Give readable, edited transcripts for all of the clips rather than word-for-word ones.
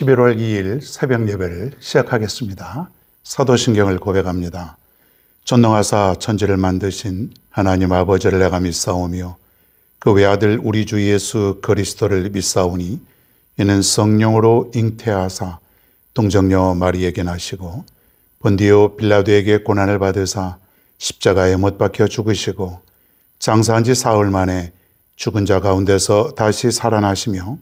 11월 2일 새벽 예배를 시작하겠습니다. 사도신경을 고백합니다. 전능하사 천지를 만드신 하나님 아버지를 내가 믿사오며 그 외아들 우리 주 예수 그리스도를 믿사오니 이는 성령으로 잉태하사 동정녀 마리에게 나시고 본디오 빌라도에게 고난을 받으사 십자가에 못 박혀 죽으시고 장사한 지 사흘 만에 죽은 자 가운데서 다시 살아나시며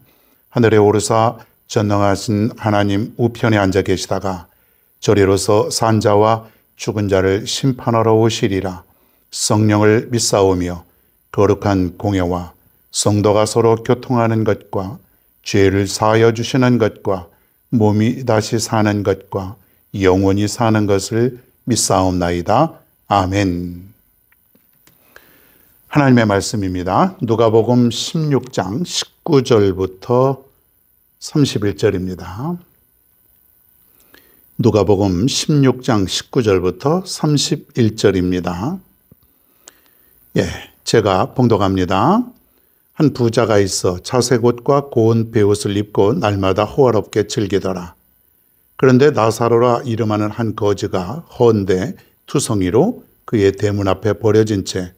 하늘에 오르사 전능하신 하나님 우편에 앉아 계시다가 저리로서 산 자와 죽은 자를 심판하러 오시리라. 성령을 믿사오며 거룩한 공예와 성도가 서로 교통하는 것과 죄를 사하여 주시는 것과 몸이 다시 사는 것과 영원히 사는 것을 믿사옵나이다. 아멘. 하나님의 말씀입니다. 누가복음 16장 19절부터 31절입니다. 누가복음 16장 19절부터 31절입니다. 제가 봉독합니다. 한 부자가 있어 자색 옷과 고운 베옷을 입고 날마다 호화롭게 즐기더라. 그런데 나사로라 이름하는 한 거지가 헌데 투성이로 그의 대문 앞에 버려진 채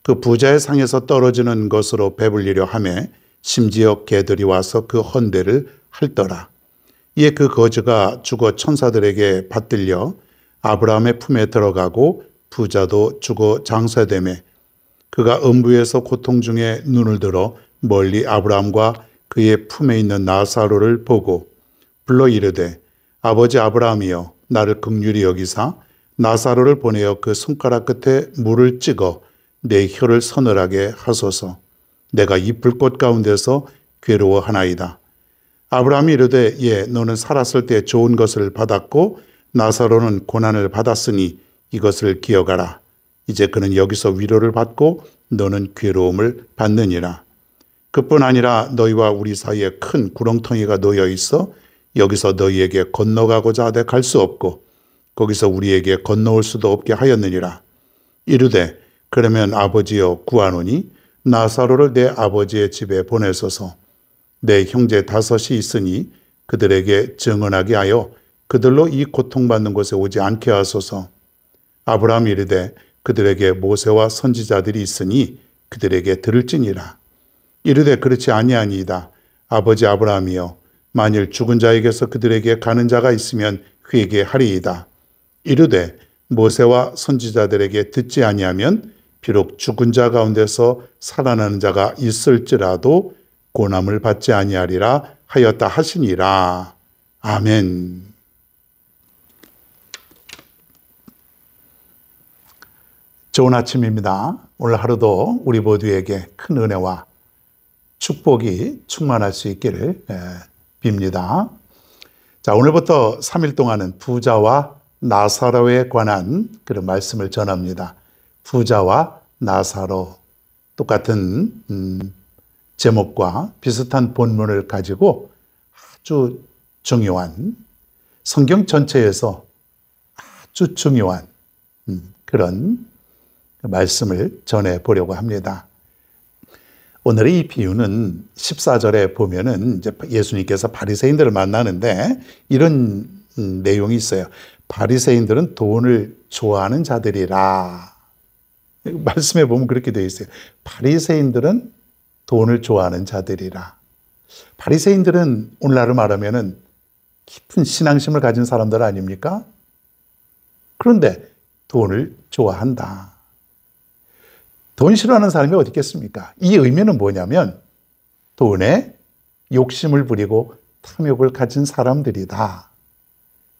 그 부자의 상에서 떨어지는 것으로 배불리려 하며 심지어 개들이 와서 그 헌대를 핥더라. 이에 그 거지가 죽어 천사들에게 받들려 아브라함의 품에 들어가고 부자도 죽어 장사되매 그가 음부에서 고통 중에 눈을 들어 멀리 아브라함과 그의 품에 있는 나사로를 보고 불러 이르되 아버지 아브라함이여 나를 긍휼히 여기사 나사로를 보내어 그 손가락 끝에 물을 찍어 내 혀를 서늘하게 하소서. 내가 이 불꽃 가운데서 괴로워하나이다. 아브라함이 이르되 너는 살았을 때 좋은 것을 받았고 나사로는 고난을 받았으니 이것을 기억하라. 이제 그는 여기서 위로를 받고 너는 괴로움을 받느니라. 그뿐 아니라 너희와 우리 사이에 큰 구렁텅이가 놓여 있어 여기서 너희에게 건너가고자 하되 갈 수 없고 거기서 우리에게 건너올 수도 없게 하였느니라. 이르되 그러면 아버지여 구하노니 나사로를 내 아버지의 집에 보내소서. 내 형제 5이 있으니 그들에게 증언하게 하여 그들로 이 고통받는 곳에 오지 않게 하소서. 아브라함이 이르되 그들에게 모세와 선지자들이 있으니 그들에게 들을지니라. 이르되 그렇지 아니하니이다. 아버지 아브라함이여 만일 죽은 자에게서 그들에게 가는 자가 있으면 회개하리이다. 이르되 모세와 선지자들에게 듣지 아니하면 비록 죽은 자 가운데서 살아나는 자가 있을지라도 고난을 받지 아니하리라 하였다 하시니라. 아멘. 좋은 아침입니다. 오늘 하루도 우리 모두에게 큰 은혜와 축복이 충만할 수 있기를 빕니다. 자, 오늘부터 3일 동안은 부자와 나사로에 관한 그런 말씀을 전합니다. 부자와 나사로, 똑같은 제목과 비슷한 본문을 가지고 아주 중요한, 성경 전체에서 아주 중요한 그런 말씀을 전해보려고 합니다. 오늘의 이 비유는 14절에 보면은 이제 예수님께서 바리새인들을 만나는데 이런 내용이 있어요. 바리새인들은 돈을 좋아하는 자들이라. 말씀에 보면 그렇게 되어 있어요. 바리새인들은 돈을 좋아하는 자들이라. 바리새인들은 오늘날로 말하면은 깊은 신앙심을 가진 사람들 아닙니까? 그런데 돈을 좋아한다. 돈 싫어하는 사람이 어디 있겠습니까? 이 의미는 뭐냐면 돈에 욕심을 부리고 탐욕을 가진 사람들이다.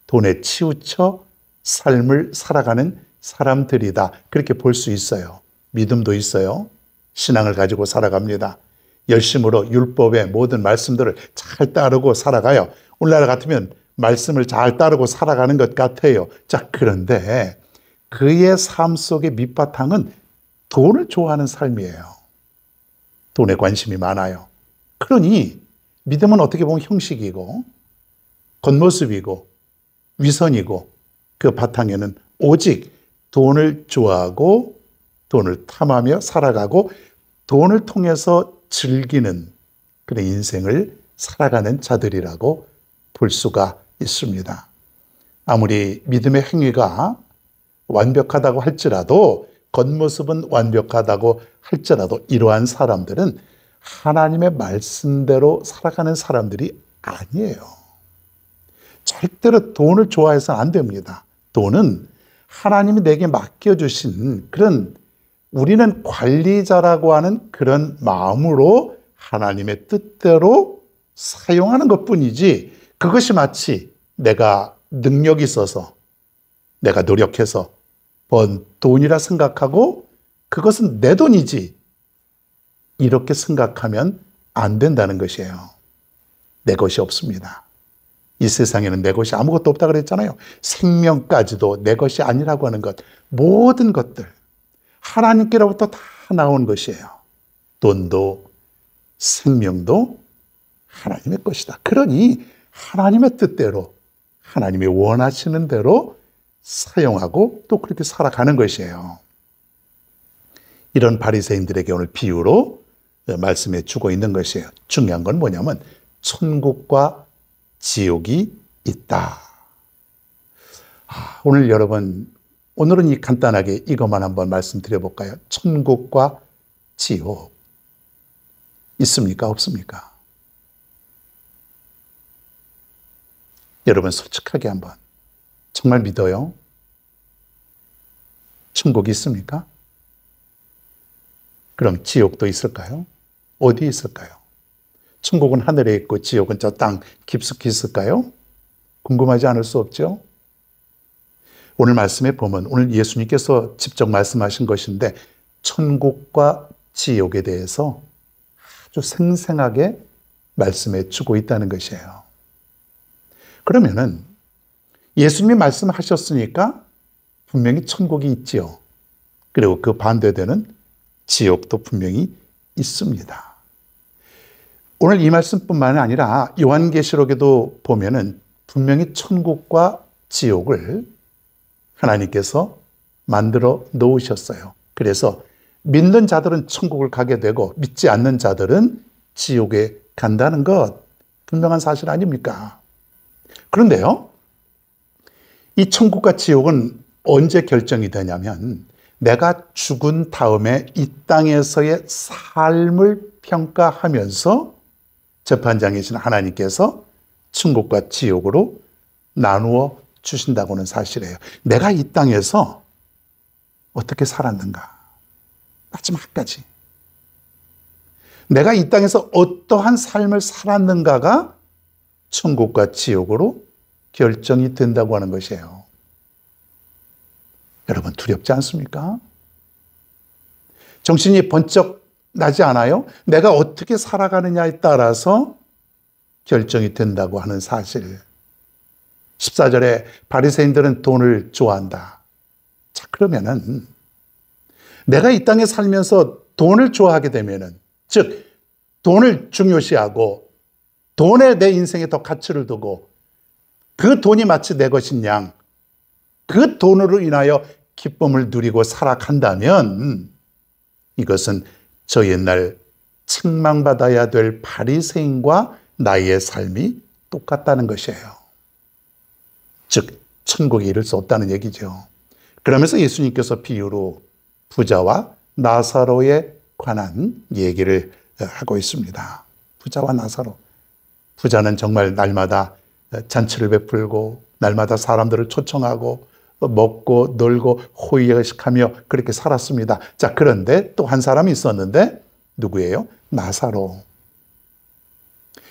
돈에 치우쳐 삶을 살아가는 사람들이다. 그렇게 볼 수 있어요. 믿음도 있어요. 신앙을 가지고 살아갑니다. 열심으로 율법의 모든 말씀들을 잘 따르고 살아가요. 오늘날 같으면 말씀을 잘 따르고 살아가는 것 같아요. 자, 그런데 그의 삶 속의 밑바탕은 돈을 좋아하는 삶이에요. 돈에 관심이 많아요. 그러니 믿음은 어떻게 보면 형식이고 겉모습이고 위선이고 그 바탕에는 오직 돈을 좋아하고 돈을 탐하며 살아가고 돈을 통해서 즐기는 그런 인생을 살아가는 자들이라고 볼 수가 있습니다. 아무리 믿음의 행위가 완벽하다고 할지라도, 겉모습은 완벽하다고 할지라도 이러한 사람들은 하나님의 말씀대로 살아가는 사람들이 아니에요. 절대로 돈을 좋아해서는 안 됩니다. 돈은 하나님이 내게 맡겨주신 그런, 우리는 관리자라고 하는 그런 마음으로 하나님의 뜻대로 사용하는 것뿐이지, 그것이 마치 내가 능력이 있어서, 내가 노력해서 번 돈이라 생각하고 그것은 내 돈이지, 이렇게 생각하면 안 된다는 것이에요. 내 것이 없습니다. 이 세상에는 내 것이 아무것도 없다 그랬잖아요. 생명까지도 내 것이 아니라고 하는 것, 모든 것들 하나님께로부터 다 나온 것이에요. 돈도 생명도 하나님의 것이다. 그러니 하나님의 뜻대로, 하나님이 원하시는 대로 사용하고 또 그렇게 살아가는 것이에요. 이런 바리새인들에게 오늘 비유로 말씀해 주고 있는 것이에요. 중요한 건 뭐냐면 천국과 지옥이 있다. 오늘 여러분, 오늘은 이 간단하게 이것만 한번 말씀드려 볼까요? 천국과 지옥 있습니까? 없습니까? 여러분 솔직하게 한번, 정말 믿어요? 천국이 있습니까? 그럼 지옥도 있을까요? 어디 있을까요? 천국은 하늘에 있고 지옥은 저 땅 깊숙이 있을까요? 궁금하지 않을 수 없죠? 오늘 말씀에 보면, 오늘 예수님께서 직접 말씀하신 것인데 천국과 지옥에 대해서 아주 생생하게 말씀해 주고 있다는 것이에요. 그러면은 예수님이 말씀하셨으니까 분명히 천국이 있지요. 그리고 그 반대되는 지옥도 분명히 있습니다. 오늘 이 말씀뿐만 아니라 요한계시록에도 보면은 분명히 천국과 지옥을 하나님께서 만들어 놓으셨어요. 그래서 믿는 자들은 천국을 가게 되고 믿지 않는 자들은 지옥에 간다는 것, 분명한 사실 아닙니까? 그런데요, 이 천국과 지옥은 언제 결정이 되냐면 내가 죽은 다음에 이 땅에서의 삶을 평가하면서 재판장이신 하나님께서 천국과 지옥으로 나누어 주신다고는 사실이에요. 내가 이 땅에서 어떻게 살았는가, 마지막까지 내가 이 땅에서 어떠한 삶을 살았는가가 천국과 지옥으로 결정이 된다고 하는 것이에요. 여러분 두렵지 않습니까? 정신이 번쩍 나지 않아요? 내가 어떻게 살아가느냐에 따라서 결정이 된다고 하는 사실. 14절에 바리새인들은 돈을 좋아한다. 자, 그러면은 내가 이 땅에 살면서 돈을 좋아하게 되면은, 즉 돈을 중요시하고 돈에 내 인생에 더 가치를 두고 그 돈이 마치 내 것인 양, 그 돈으로 인하여 기쁨을 누리고 살아간다면 이것은 저 옛날 책망받아야 될 바리새인과 나의 삶이 똑같다는 것이에요. 즉 천국에 이를 수 없다는 얘기죠. 그러면서 예수님께서 비유로 부자와 나사로에 관한 얘기를 하고 있습니다. 부자와 나사로. 부자는 정말 날마다 잔치를 베풀고 날마다 사람들을 초청하고 먹고 놀고 호의하며 그렇게 살았습니다. 자, 그런데 또 한 사람이 있었는데 누구예요? 나사로.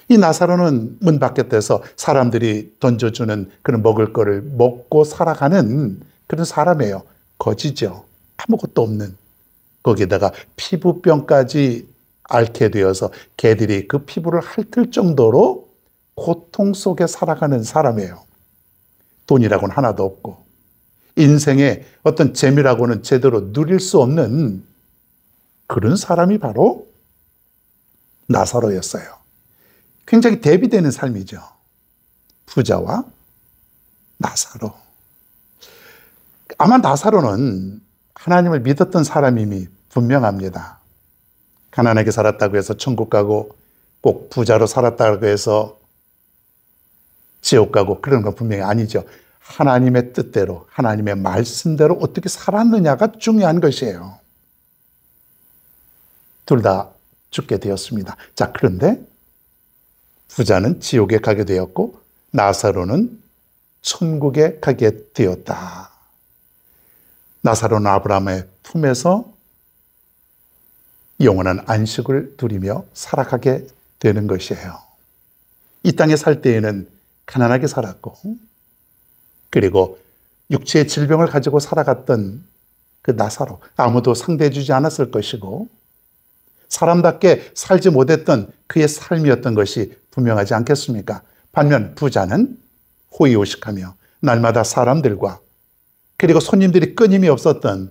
이 나사로는 문 밖에서 사람들이 던져주는 그런 먹을 거를 먹고 살아가는 그런 사람이에요. 거지죠. 아무것도 없는. 거기에다가 피부병까지 앓게 되어서 개들이 그 피부를 핥을 정도로 고통 속에 살아가는 사람이에요. 돈이라고는 하나도 없고 인생의 어떤 재미라고는 제대로 누릴 수 없는 그런 사람이 바로 나사로였어요. 굉장히 대비되는 삶이죠. 부자와 나사로. 아마 나사로는 하나님을 믿었던 사람임이 분명합니다. 가난하게 살았다고 해서 천국 가고 꼭 부자로 살았다고 해서 지옥 가고 그런 건 분명히 아니죠. 하나님의 뜻대로, 하나님의 말씀대로 어떻게 살았느냐가 중요한 것이에요. 둘 다 죽게 되었습니다. 자, 그런데 부자는 지옥에 가게 되었고 나사로는 천국에 가게 되었다. 나사로는 아브라함의 품에서 영원한 안식을 누리며 살아가게 되는 것이에요. 이 땅에 살 때에는 가난하게 살았고, 그리고 육체의 질병을 가지고 살아갔던 그 나사로, 아무도 상대해주지 않았을 것이고, 사람답게 살지 못했던 그의 삶이었던 것이 분명하지 않겠습니까? 반면 부자는 호의호식하며 날마다 사람들과 그리고 손님들이 끊임이 없었던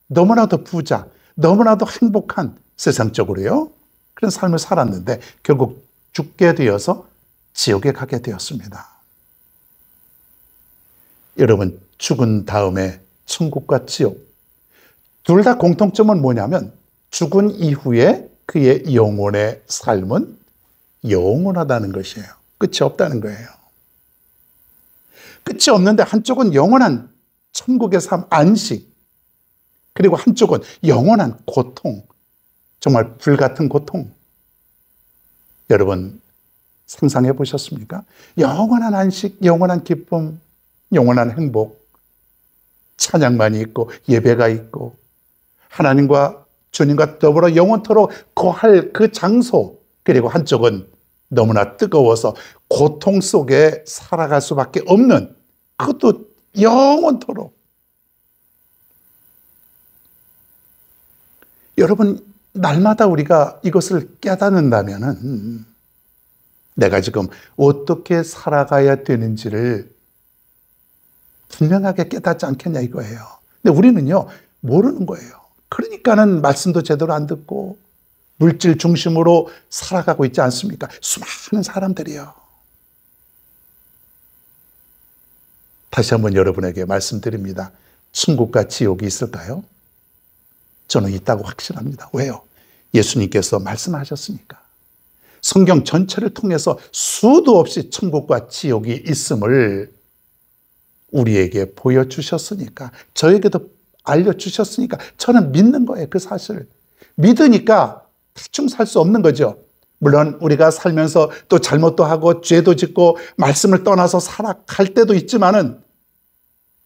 너무나도 부자, 너무나도 행복한 세상적으로요, 그런 삶을 살았는데 결국 죽게 되어서 지옥에 가게 되었습니다. 여러분, 죽은 다음에 천국과 지옥, 둘 다 공통점은 뭐냐면 죽은 이후에 그의 영혼의 삶은 영원하다는 것이에요. 끝이 없다는 거예요. 끝이 없는데 한쪽은 영원한 천국의 삶, 안식, 그리고 한쪽은 영원한 고통, 정말 불같은 고통. 여러분 상상해 보셨습니까? 영원한 안식, 영원한 기쁨, 영원한 행복, 찬양만이 있고 예배가 있고 하나님과 주님과 더불어 영원토록 거할 그 장소, 그리고 한쪽은 너무나 뜨거워서 고통 속에 살아갈 수밖에 없는, 그것도 영원토록. 여러분, 날마다 우리가 이것을 깨닫는다면 내가 지금 어떻게 살아가야 되는지를 분명하게 깨닫지 않겠냐 이거예요. 근데 우리는요, 모르는 거예요. 그러니까는 말씀도 제대로 안 듣고 물질 중심으로 살아가고 있지 않습니까? 수많은 사람들이요. 다시 한번 여러분에게 말씀드립니다. 천국과 지옥이 있을까요? 저는 있다고 확신합니다. 왜요? 예수님께서 말씀하셨으니까. 성경 전체를 통해서 수도 없이 천국과 지옥이 있음을 우리에게 보여주셨으니까, 저에게도 알려주셨으니까 저는 믿는 거예요. 그 사실을 믿으니까 대충 살 수 없는 거죠. 물론 우리가 살면서 또 잘못도 하고 죄도 짓고 말씀을 떠나서 살아갈 때도 있지만은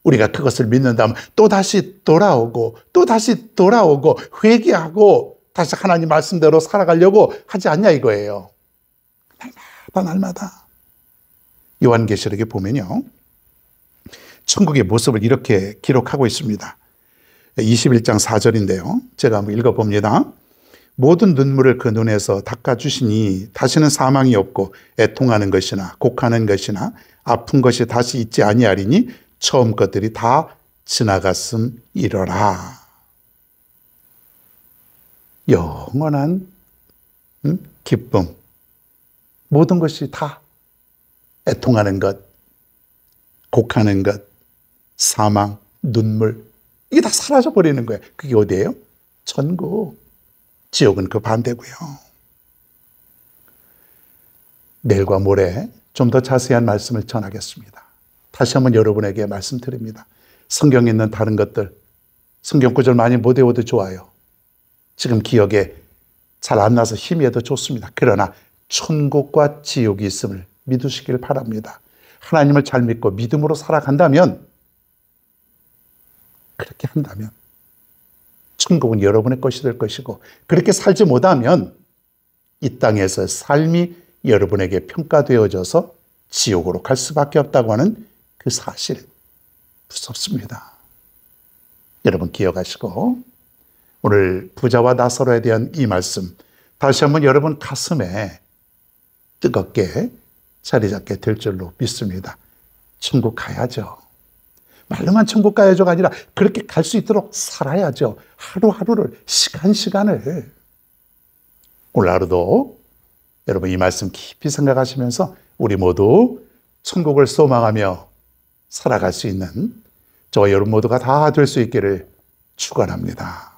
우리가 그것을 믿는다면 또다시 돌아오고 또다시 돌아오고 회개하고 다시 하나님 말씀대로 살아가려고 하지 않냐 이거예요. 날마다. 요한계시록에 보면요, 천국의 모습을 이렇게 기록하고 있습니다. 21장 4절인데요. 제가 한번 읽어봅니다. 모든 눈물을 그 눈에서 닦아주시니 다시는 사망이 없고 애통하는 것이나 곡하는 것이나 아픈 것이 다시 있지 아니하리니 처음 것들이 다 지나갔음이러라. 영원한 기쁨, 모든 것이 다, 애통하는 것, 곡하는 것, 사망, 눈물, 이게 다 사라져버리는 거예요. 그게 어디예요? 천국. 지옥은 그 반대고요. 내일과 모레 좀 더 자세한 말씀을 전하겠습니다. 다시 한번 여러분에게 말씀드립니다. 성경에 있는 다른 것들, 성경 구절 많이 못 외워도 좋아요. 지금 기억에 잘 안 나서 희미해도 좋습니다. 그러나 천국과 지옥이 있음을 믿으시길 바랍니다. 하나님을 잘 믿고 믿음으로 살아간다면, 그렇게 한다면 천국은 여러분의 것이 될 것이고, 그렇게 살지 못하면 이 땅에서 삶이 여러분에게 평가되어져서 지옥으로 갈 수밖에 없다고 하는 그 사실, 무섭습니다. 여러분 기억하시고 오늘 부자와 나사로에 대한 이 말씀 다시 한번 여러분 가슴에 뜨겁게 자리 잡게 될 줄로 믿습니다. 천국 가야죠. 말로만 천국 가야죠가 아니라 그렇게 갈 수 있도록 살아야죠. 하루하루를, 시간을. 오늘 하루도 여러분 이 말씀 깊이 생각하시면서 우리 모두 천국을 소망하며 살아갈 수 있는 저와 여러분 모두가 다 될 수 있기를 축원합니다.